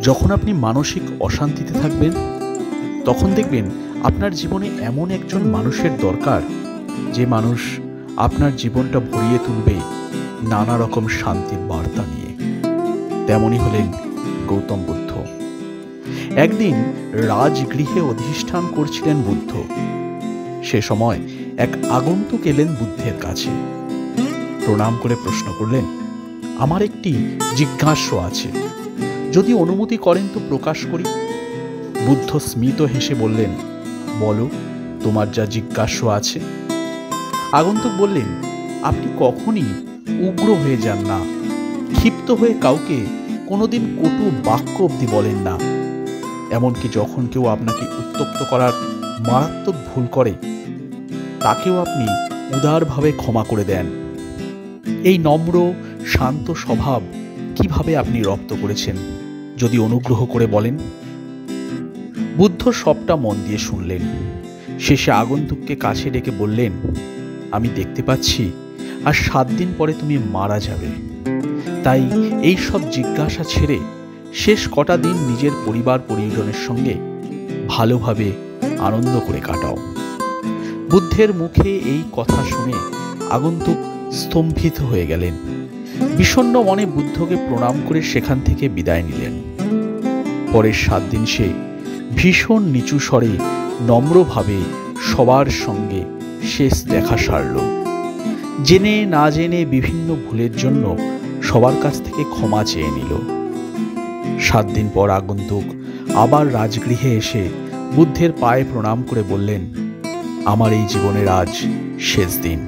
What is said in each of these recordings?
যখন আপনি মানসিক অশান্তিতে থাকবেন, তখন দেখবেন আপনার জীবনে এমন একজন মানুষের দরকার, যে মানুষ আপনার জীবনটা ভরিয়ে তুলবে নানা রকম শান্তির বার্তা নিয়ে। তেমনই হলেন গৌতম বুদ্ধ। একদিন রাজগৃহে অধিষ্ঠান করছিলেন বুদ্ধ। সে সময় এক আগন্তুক এলেন বুদ্ধের কাছে। প্রণাম করে প্রশ্ন করলেন, আমার একটি জিজ্ঞাস্য আছে, যদি অনুমতি করেন তো প্রকাশ করি। বুদ্ধ স্মিত হেসে বললেন, বলো, তোমার যা জিজ্ঞাস্য আছে। আগন্তুক বললেন, আপনি কখনই উগ্র হয়ে যান না, ক্ষিপ্ত হয়ে কাউকে কোনোদিন কটু বাক্য অবধি বলেন না। এমনকি যখন কেউ আপনাকে উত্ত্যক্ত করার মারাত্মক ভুল করে, তাকেও আপনি উদারভাবে ক্ষমা করে দেন। এই নম্র শান্ত স্বভাব কিভাবে আপনি রপ্ত করেছেন, যদি অনুগ্রহ করে বলেন। বুদ্ধ সবটা মন দিয়ে শুনলেন। শেষে আগন্তুককে কাছে ডেকে বললেন, আমি দেখতে পাচ্ছি আর 7 দিন পরে তুমি মারা যাবে। তাই এই সব জিজ্ঞাসা ছেড়ে শেষ কটা দিন নিজের পরিবার পরিজনের সঙ্গে ভালোভাবে আনন্দ করে কাটাও। বুদ্ধের মুখে এই কথা শুনে আগন্তুক স্তম্ভিত হয়ে গেলেন। বিষণ্ণ মনে বুদ্ধকে প্রণাম করে সেখান থেকে বিদায় নিলেন। পরের 7 দিন সে ভীষণ নিচু স্বরে নম্রভাবে সবার সঙ্গে শেষ দেখা সারল। জেনে না জেনে বিভিন্ন ভুলের জন্য সবার কাছ থেকে ক্ষমা চেয়ে নিল। 7 দিন পর আগন্তুক আবার রাজগৃহে এসে বুদ্ধের পায়ে প্রণাম করে বললেন, আমার এই জীবনের আজ শেষ দিন।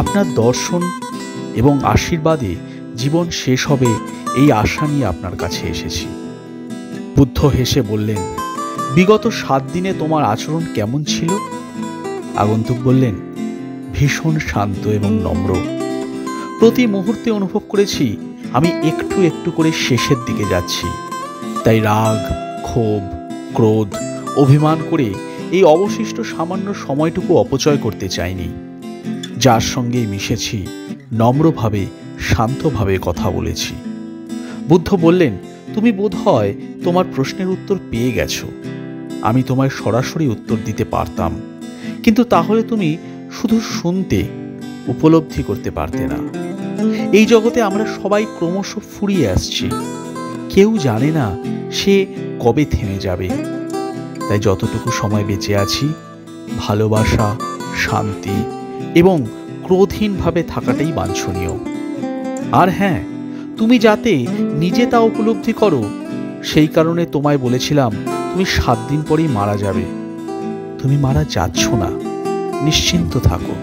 আপনার দর্শন এবং আশীর্বাদে জীবন শেষ হবে এই আশা নিয়ে আপনার কাছে এসেছি। বুদ্ধ হেসে বললেন, বিগত 7 দিনে তোমার আচরণ কেমন ছিল? আগন্তুক বললেন, ভীষণ শান্ত এবং নম্র। প্রতি মুহূর্তে অনুভব করেছি আমি একটু একটু করে শেষের দিকে যাচ্ছি। তাই রাগ, ক্ষোভ, ক্রোধ, অভিমান করে এই অবশিষ্ট সামান্য সময়টুকু অপচয় করতে চাইনি। যার সঙ্গে মিশেছি নম্রভাবে শান্তভাবে কথা বলেছি। বুদ্ধ বললেন, তুমি বোধহয় তোমার প্রশ্নের উত্তর পেয়ে গেছো। আমি তোমায় সরাসরি উত্তর দিতে পারতাম, কিন্তু তাহলে তুমি শুধু শুনতে, উপলব্ধি করতে পারতে না। এই জগতে আমরা সবাই ক্রমশ ফুরিয়ে আসছি। কেউ জানে না সে কবে থেমে যাবে। তাই যতটুকু সময় বেঁচে আছি, ভালোবাসা, শান্তি এবং ক্রোধহীনভাবে থাকাটাই বাঞ্ছনীয়। আর হ্যাঁ, তুমি যাতে নিজে তা উপলব্ধি করো, সেই কারণে তোমায় বলেছিলাম তুমি 7 দিন পরেই মারা যাবে। তুমি মারা যাচ্ছ না, নিশ্চিন্ত থাকো।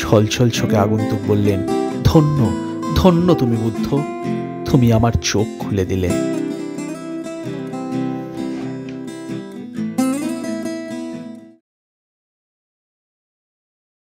ছলছল চোখে আগন্তুক বললেন, ধন্য ধন্য তুমি বুদ্ধ, তুমি আমার চোখ খুলে দিলে।